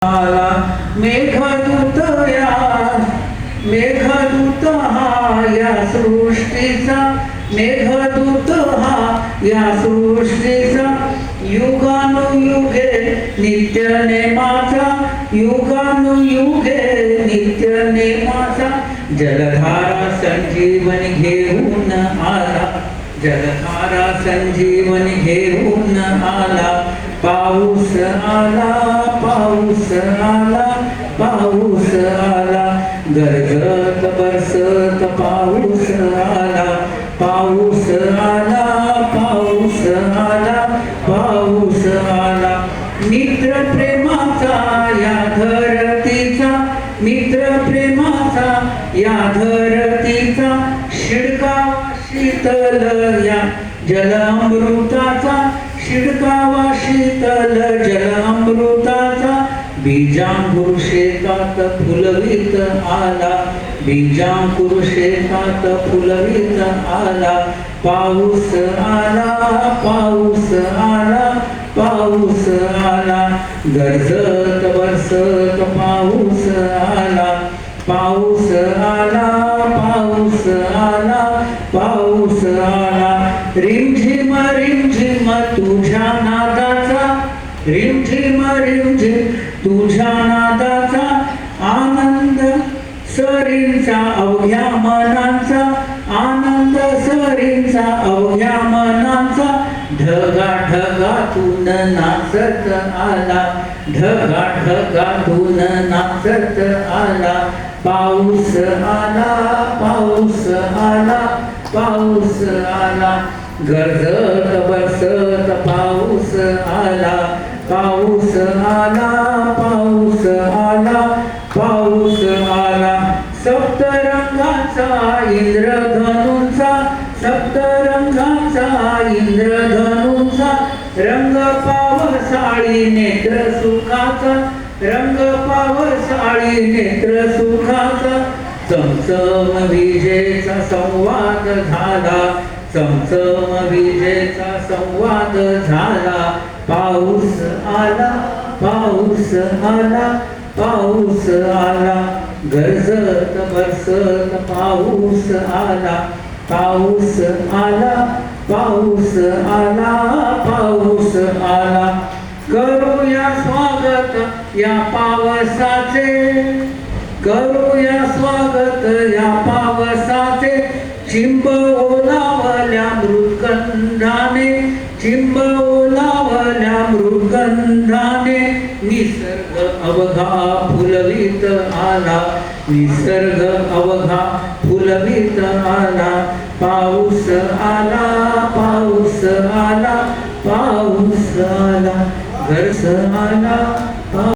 आला मेघदूत हा या सृष्टीचा, मेघदूत हा या सृष्टीचा, युगानुयुगे नित्य नेमाचा, युगानुयुगे नित्य नेमाचा. जलधारा संजीवन घेऊन आला, जलधारा संजीवन घेऊन आला. पाऊस आला, पाऊस आला, पाऊस आला, गरजत बरसत पाऊस आला, पाऊस आला, पाऊस आला, पाऊस आला. मित्र प्रेमाचा या धरतीचा, मित्र प्रेमाचा या धरतीचा, शिडकावा शीतल या जलामृताचा, शिडकावा शीतल जलामृताचा. बीजांकुर शेतात फुलवीत आला, बीजांकुर शेतात फुलवीत आला. पाऊस आला, पाऊस आला, पाऊस आला, गरजत बरसत पाऊस आला, पाऊस आला, पाऊस आला, पाऊस आला. रिमझिम रिमझिम तुझ्या नादाचा, रिमझिम रिमझिम तुझ्या नादाचा, आनंद सरींचा अवघ्या मनांचा, आनंद सरींचा अवघ्या मनांचा. ढगा ढगातून नाचत आला, ढगा ढगातून नाचत आला. पाऊस आला, पाऊस आला, पाऊस आला, गरजत बरसत पाऊस आला, पाऊस आला, पाऊस आला, पाऊस आला. सप्तरंगाचा इंद्रधनुचा, सप्तरंगाचा इंद्रधनुचा, रंग पावसाळी नेत्र सुखाचा, रंग पावसाळी नेत्र सुखाचा. चमचम विजेचा संवाद झाला, चमचम विजेचा संवाद झाला. पाऊस आला, पाऊस आला, पाऊस आला, गरजत बरसत पाऊस आला, पाऊस आला, पाऊस आला, पाऊस आला. करूया स्वागत या पावसाचे, करूया स्वागत या पावसाचे. चिंब ओलावल्या मृदगंधाने, चिंब ओलावल्या मृदगंधाने. निसर्ग अवघा फुलवीत आला, निसर्ग अवघा फुलवीत आला. पाऊस आला, पाऊस आला, पाऊस आला, गरज आला.